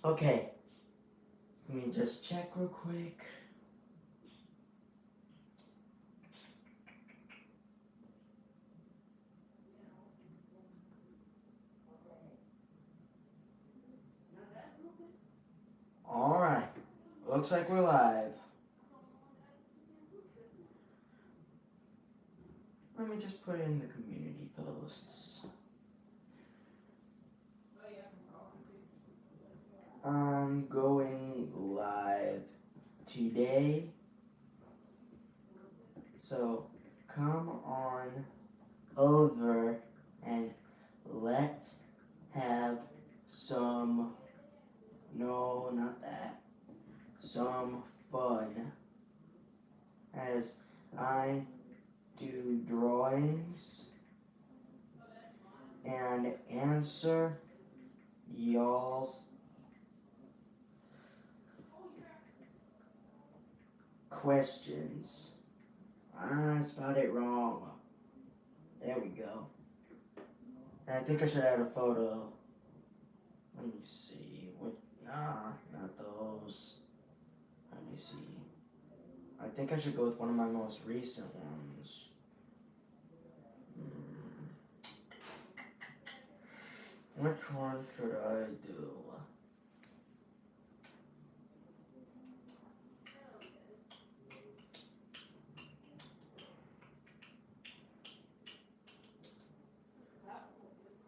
Okay, let me just check real quick. Alright, looks like we're live. Let me just put in the community posts. I'm going live today. So come on over and let's have some, no, not that, some fun as I do drawings and answer y'all's questions. I spelled it wrong. There we go. And I think I should add a photo. Let me see. What? Nah, not those. Let me see. I think I should go with one of my most recent ones. Which one should I do?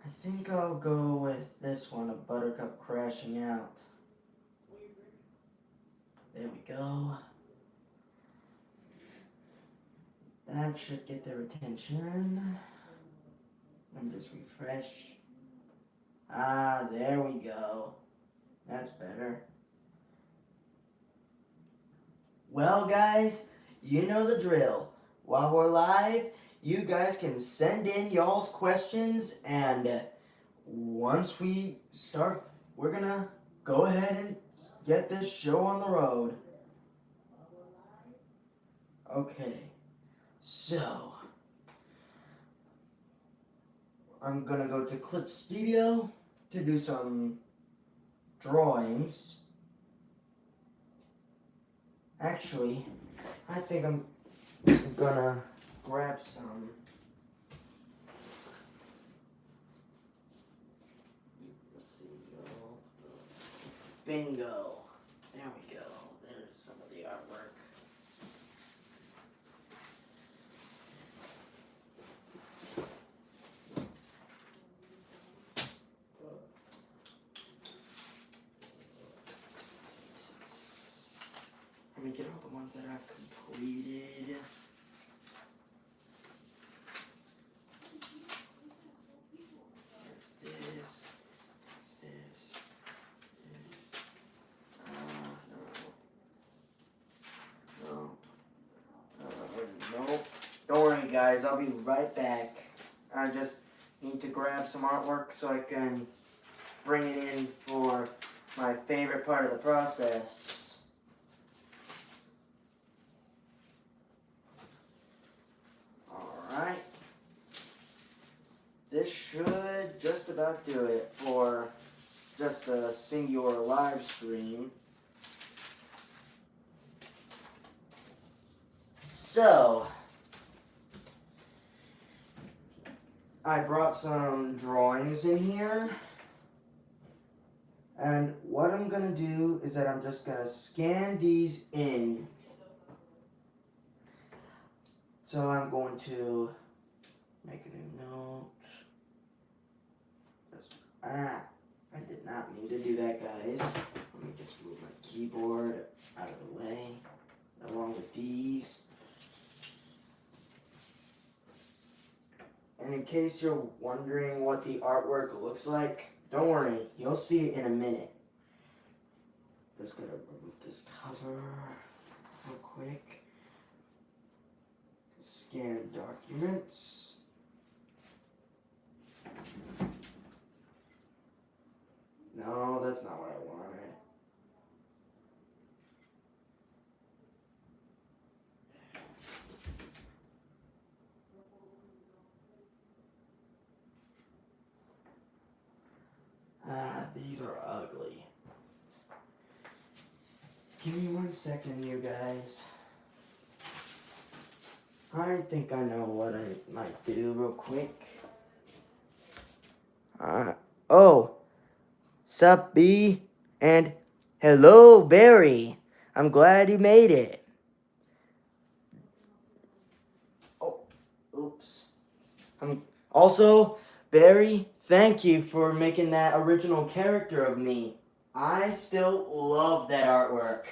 I think I'll go with this one, a buttercup crashing out. There we go. That should get their attention. Let me just refresh. Ah, there we go. That's better. Well, guys, you know the drill. While we're live, you guys can send in y'all's questions, and once we start, we're gonna go ahead and get this show on the road. Okay, so I'm gonna go to Clip Studio to do some drawings. Actually, I think I'm gonna grab some. Let's see, bingo. There we go. There's some of the artwork. Let me get all the ones that I've completed. There's this. Nope. Don't worry, guys. I'll be right back. I just need to grab some artwork so I can bring it in for my favorite part of the process. Alright. This should just about do it for just a singular live stream. So, I brought some drawings in here. And what I'm going to do is that I'm just going to scan these in. So I'm going to make a new note. I did not mean to do that, guys. Let me just move my keyboard out of the way, along with these. And in case you're wondering what the artwork looks like, don't worry, you'll see it in a minute. Just gonna remove this cover real quick. Scan documents. No, that's not what I wanted. These are ugly. Give me 1 second, you guys. I think I know what I might do real quick. Oh, sup, B? And hello, Barry. I'm glad you made it. Oh, oops. Also, Barry, thank you for making that original character of me. I still love that artwork,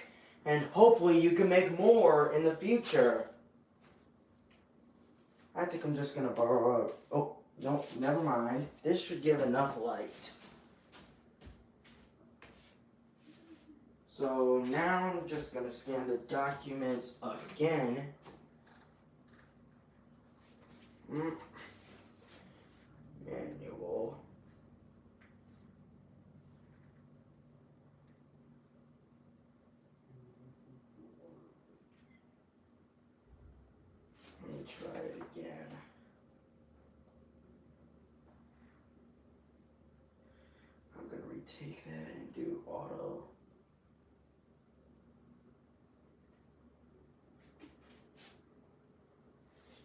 and hopefully you can make more in the future. I think I'm just gonna borrow. Oh, no, never mind. This should give enough light. So now I'm just gonna scan the documents again. Manual. Let me try it again. I'm gonna retake that and do auto.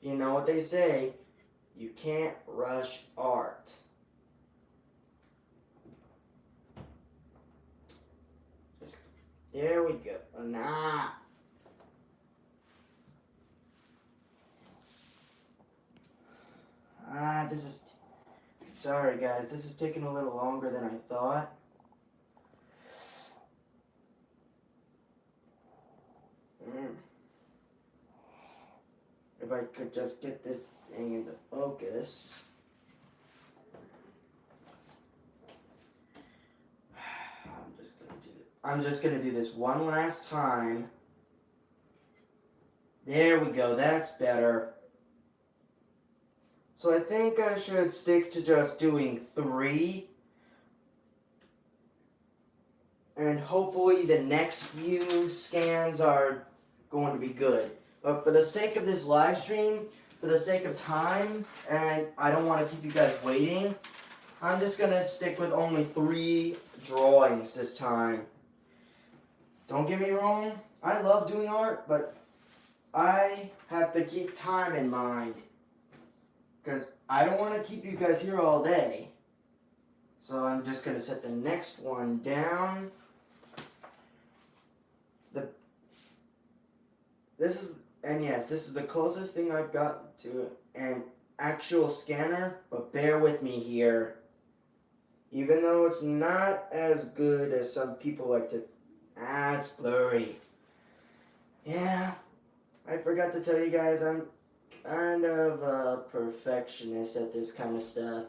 You know what they say, you can't rush art. There we go. Nah. This is... Sorry, guys. This is taking a little longer than I thought. If I could just get this thing into focus. I'm just gonna do this one last time. There we go, that's better. So I think I should stick to just doing 3. And hopefully the next few scans are going to be good. But for the sake of this live stream, for the sake of time, and I don't want to keep you guys waiting, I'm just gonna stick with only 3 drawings this time. Don't get me wrong, I love doing art, but I have to keep time in mind. Because I don't want to keep you guys here all day. So I'm just going to set the next one down. This is the closest thing I've got to an actual scanner, but bear with me here. Even though it's not as good as some people like to... it's blurry. Yeah, I forgot to tell you guys, I'm kind of a perfectionist at this kind of stuff.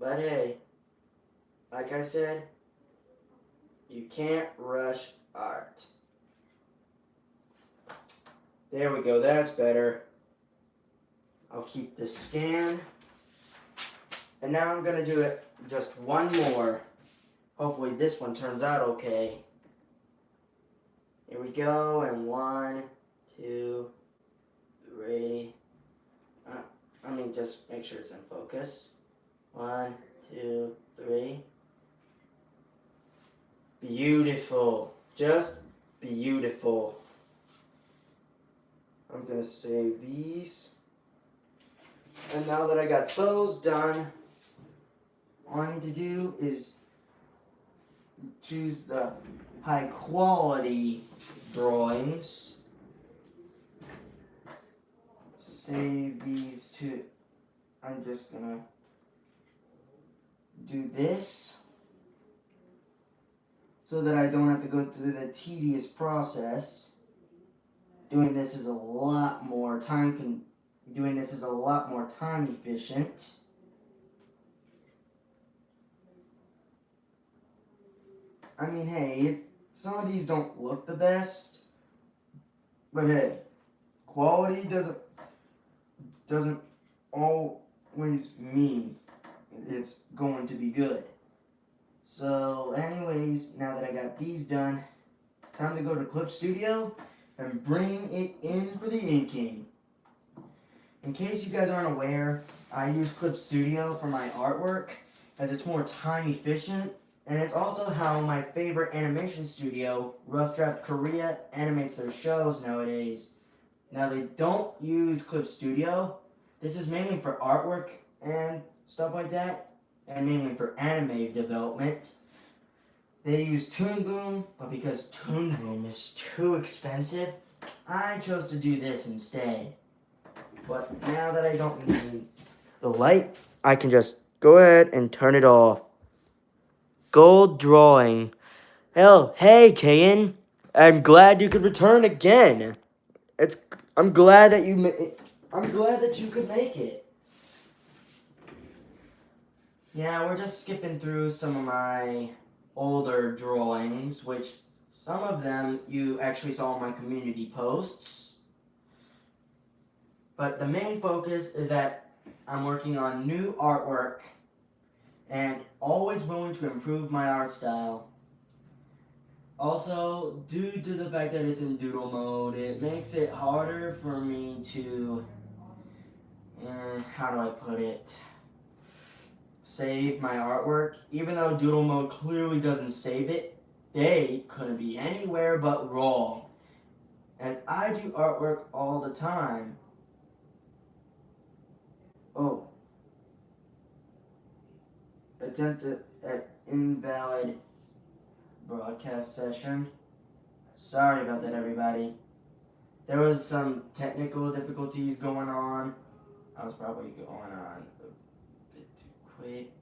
But hey, like I said, you can't rush art. There we go, that's better. I'll keep this scan. And now I'm going to do it just one more. Hopefully this one turns out okay. Here we go, and 1, 2, 3. Just make sure it's in focus. 1, 2, 3. Beautiful. Just beautiful. I'm going to save these. And now that I got those done, all I need to do is choose the high quality drawings. Save these to... I'm just going to do this so that I don't have to go through the tedious process. Doing this is a lot more time efficient. I mean, hey, some of these don't look the best, but hey, quality doesn't always mean it's going to be good. So anyways, now that I got these done, time to go to Clip Studio and bring it in for the inking. In case you guys aren't aware, I use Clip Studio for my artwork as it's more time efficient And it's also how my favorite animation studio, Rough Draft Korea, animates their shows nowadays. Now, they don't use Clip Studio. This is mainly for artwork and stuff like that, and mainly for anime development. They use Toon Boom, but because Toon Boom is too expensive, I chose to do this instead. But now that I don't need the light, I can just go ahead and turn it off. Gold drawing. Hell, hey, Kayan. I'm glad you could return again. It's. I'm glad that I'm glad that you could make it. Yeah, we're just skipping through some of my older drawings, which some of them you actually saw in my community posts. But the main focus is that I'm working on new artwork and always willing to improve my art style. Also, due to the fact that it's in doodle mode, it makes it harder for me to, how do I put it, save my artwork. Even though doodle mode clearly doesn't save it, they couldn't be anywhere but wrong. As I do artwork all the time. Oh. Attempt at invalid broadcast session. Sorry about that, everybody. There was some technical difficulties going on. I was probably going on a bit too quick.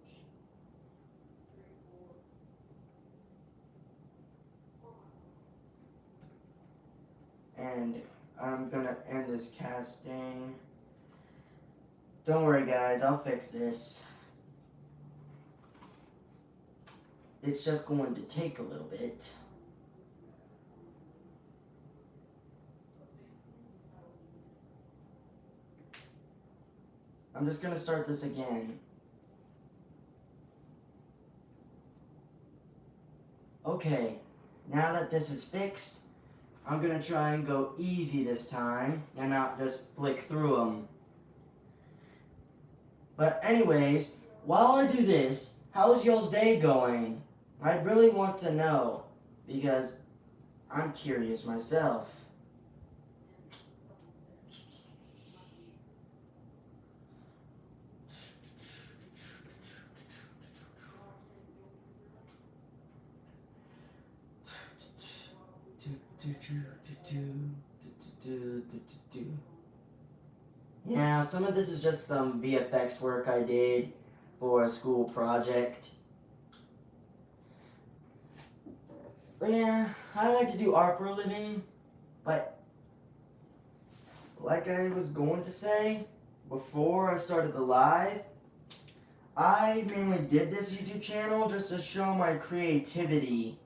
And I'm gonna end this casting. Don't worry, guys, I'll fix this. It's just going to take a little bit. I'm just gonna start this again. Okay, now that this is fixed, I'm gonna try and go easy this time and not just flick through them. But anyways, while I do this, how's y'all's day going? I really want to know, because I'm curious myself. Yeah, some of this is just some VFX work I did for a school project. But yeah, I like to do art for a living, but like I was going to say before I started the live, I mainly did this YouTube channel just to show my creativity.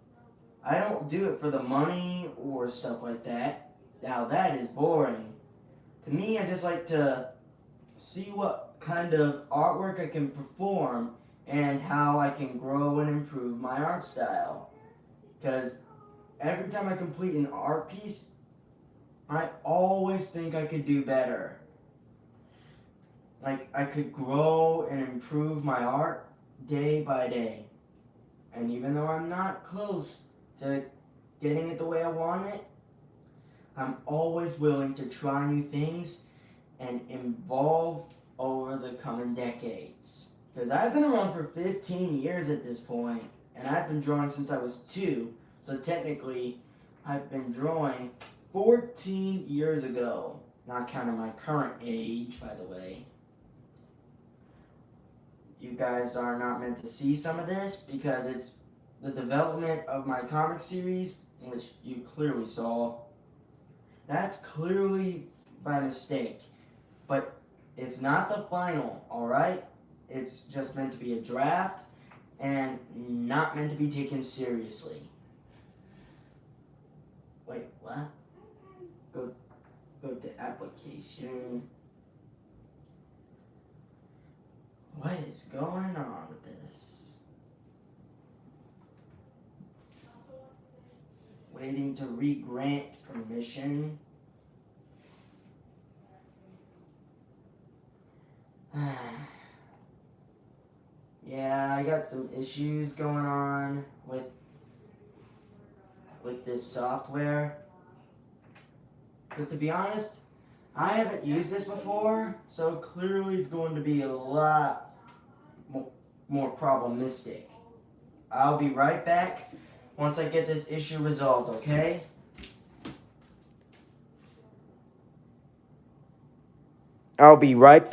I don't do it for the money or stuff like that. Now that is boring. To me, I just like to see what kind of artwork I can perform and how I can grow and improve my art style. Because every time I complete an art piece, I always think I could do better. Like, I could grow and improve my art day by day. And even though I'm not close to getting it the way I want it, I'm always willing to try new things and evolve over the coming decades. Because I've been around for 15 years at this point, and I've been drawing since I was 2. So technically, I've been drawing 14 years ago. Not counting my current age, by the way. You guys are not meant to see some of this because it's the development of my comic series, which you clearly saw. That's clearly by mistake. But it's not the final, alright? It's just meant to be a draft and not meant to be taken seriously. Wait, what? Go to application. What is going on with this? Waiting to re-grant permission. Yeah, I got got some issues going on with this software. Because to be honest, I haven't used this before, so clearly it's going to be a lot more problematic. I'll be right back once I get this issue resolved, okay? I'll be right back.